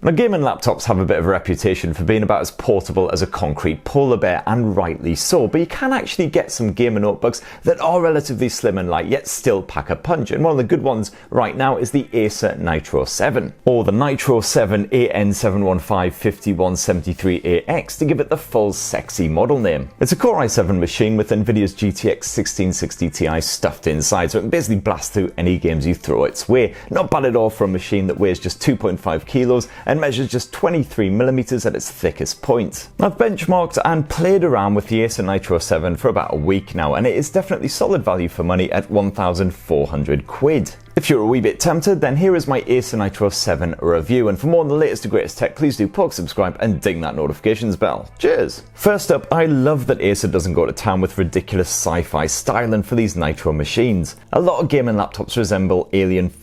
Now, gaming laptops have a bit of a reputation for being about as portable as a concrete polar bear, and rightly so, but you can actually get some gamer notebooks that are relatively slim and light yet still pack a punch, and one of the good ones right now is the Acer Nitro 7, or the Nitro 7 AN7155173AX to give it the full sexy model name. It's a Core i7 machine with Nvidia's GTX 1660 Ti stuffed inside, so it can basically blast through any games you throw its way. Not bad at all for a machine that weighs just 2.5 kilos and measures just 23mm at its thickest point. I've benchmarked and played around with the Acer Nitro 7 for about a week now, and it is definitely solid value for money at 1,400 quid. If you're a wee bit tempted, then here is my Acer Nitro 7 review, and for more on the latest and greatest tech, please do poke, subscribe and ding that notifications bell. Cheers! First up, I love that Acer doesn't go to town with ridiculous sci-fi styling for these Nitro machines. A lot of gaming laptops resemble alien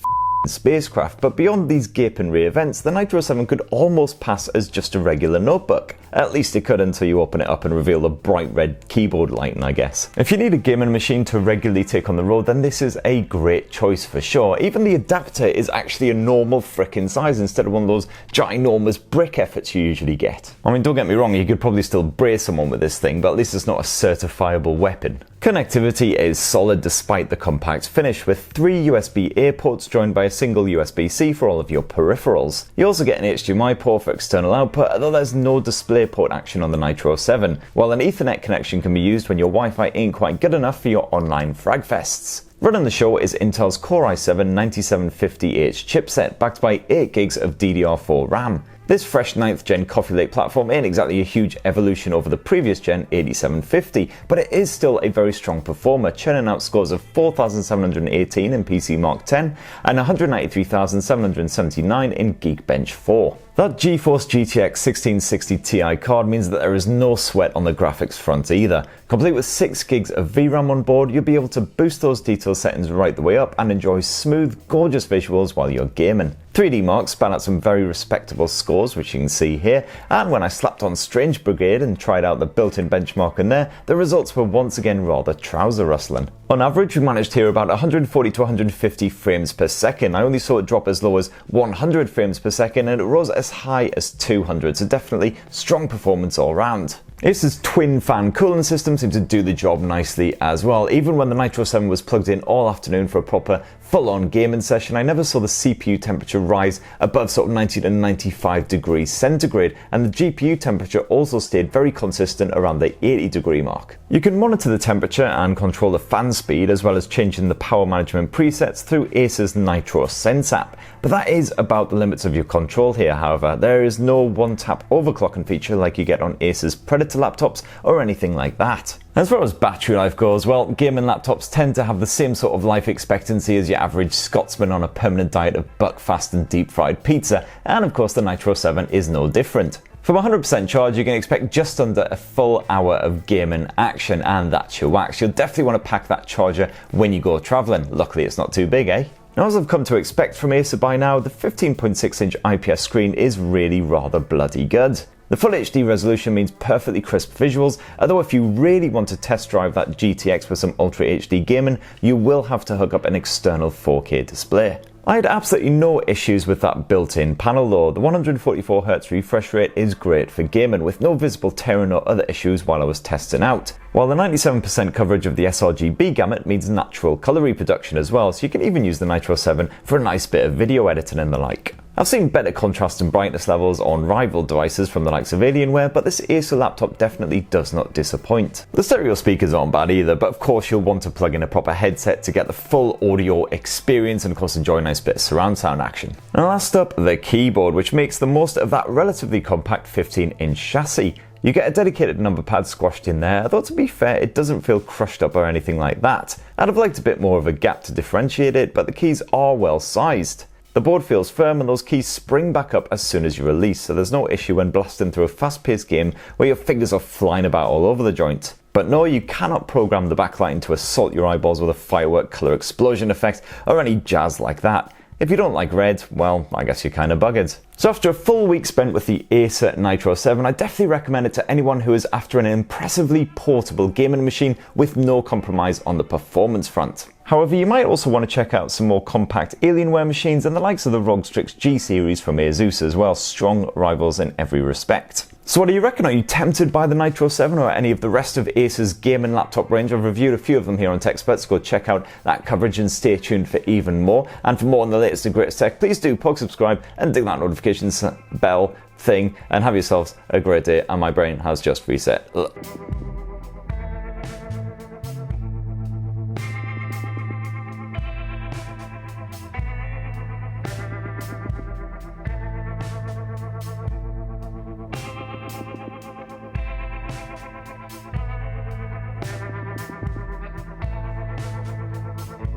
spacecraft, but beyond these gaping rear vents, the Nitro 7 could almost pass as just a regular notebook. At least it could until you open it up and reveal the bright red keyboard lighting, I guess. If you need a gaming machine to regularly take on the road, then this is a great choice for sure. Even the adapter is actually a normal frickin' size instead of one of those ginormous brick efforts you usually get. I mean, don't get me wrong, you could probably still brace someone with this thing, but at least it's not a certifiable weapon. Connectivity is solid despite the compact finish, with 3 USB-A ports joined by a single USB-C for all of your peripherals. You also get an HDMI port for external output, although there's no DisplayPort action on the Nitro 7, while an Ethernet connection can be used when your Wi-Fi ain't quite good enough for your online fragfests. Running the show is Intel's Core i7-9750H chipset, backed by 8GB of DDR4 RAM. This fresh 9th gen Coffee Lake platform ain't exactly a huge evolution over the previous gen 8750, but it is still a very strong performer, churning out scores of 4,718 in PC Mark X and 193,779 in Geekbench 4. That GeForce GTX 1660 Ti card means that there is no sweat on the graphics front either. Complete with 6GB of VRAM on board, you'll be able to boost those detail settings right the way up and enjoy smooth, gorgeous visuals while you're gaming. 3D marks span out some very respectable scores, which you can see here, and when I slapped on Strange Brigade and tried out the built-in benchmark in there, the results were once again rather trouser rustling. On average, we managed to hear about 140 to 150 frames per second. I only saw it drop as low as 100 frames per second, and it rose as high as 200, so definitely strong performance all round. Acer's twin fan cooling system seemed to do the job nicely as well. Even when the Nitro 7 was plugged in all afternoon for a proper full-on gaming session, I never saw the CPU temperature rise above sort of 90 to 95 degrees centigrade, and the GPU temperature also stayed very consistent around the 80 degree mark. You can monitor the temperature and control the fan speed, as well as changing the power management presets through Acer's Nitro Sense app. But that is about the limits of your control here, however. There is no one-tap overclocking feature like you get on Acer's Predator laptops or anything like that. As far as battery life goes, well, gaming laptops tend to have the same sort of life expectancy as your average Scotsman on a permanent diet of buckfast and deep-fried pizza, and of course the Nitro 7 is no different. From 100% charge, you can expect just under a full hour of gaming action, and that's your wax. You'll definitely want to pack that charger when you go travelling. Luckily it's not too big, eh? Now, as I've come to expect from Acer by now, the 15.6-inch IPS screen is really rather bloody good. The Full HD resolution means perfectly crisp visuals, although if you really want to test drive that GTX with some Ultra HD gaming, you will have to hook up an external 4K display. I had absolutely no issues with that built-in panel though. The 144Hz refresh rate is great for gaming, with no visible tearing or other issues while I was testing out. While the 97% coverage of the sRGB gamut means natural colour reproduction as well, so you can even use the Nitro 7 for a nice bit of video editing and the like. I've seen better contrast and brightness levels on rival devices from the likes of Alienware, but this Acer laptop definitely does not disappoint. The stereo speakers aren't bad either, but of course you'll want to plug in a proper headset to get the full audio experience and of course enjoy a nice bit of surround sound action. And last up, the keyboard, which makes the most of that relatively compact 15-inch chassis. You get a dedicated number pad squashed in there, although to be fair, it doesn't feel crushed up or anything like that. I'd have liked a bit more of a gap to differentiate it, but the keys are well sized. The board feels firm and those keys spring back up as soon as you release, so there's no issue when blasting through a fast-paced game where your fingers are flying about all over the joint. But no, you cannot program the backlighting to assault your eyeballs with a firework colour explosion effect or any jazz like that. If you don't like red, well, I guess you're kinda buggered. So after a full week spent with the Acer Nitro 7, I definitely recommend it to anyone who is after an impressively portable gaming machine with no compromise on the performance front. However, you might also want to check out some more compact Alienware machines and the likes of the ROG Strix G series from Asus as well, strong rivals in every respect. So what do you reckon? Are you tempted by the Nitro 7 or any of the rest of Acer's gaming laptop range? I've reviewed a few of them here on Tech Spurt, so go check out that coverage and stay tuned for even more. And for more on the latest and greatest tech, please do subscribe and ding that notifications bell thing and have yourselves a great day. And my brain has just reset. Ugh.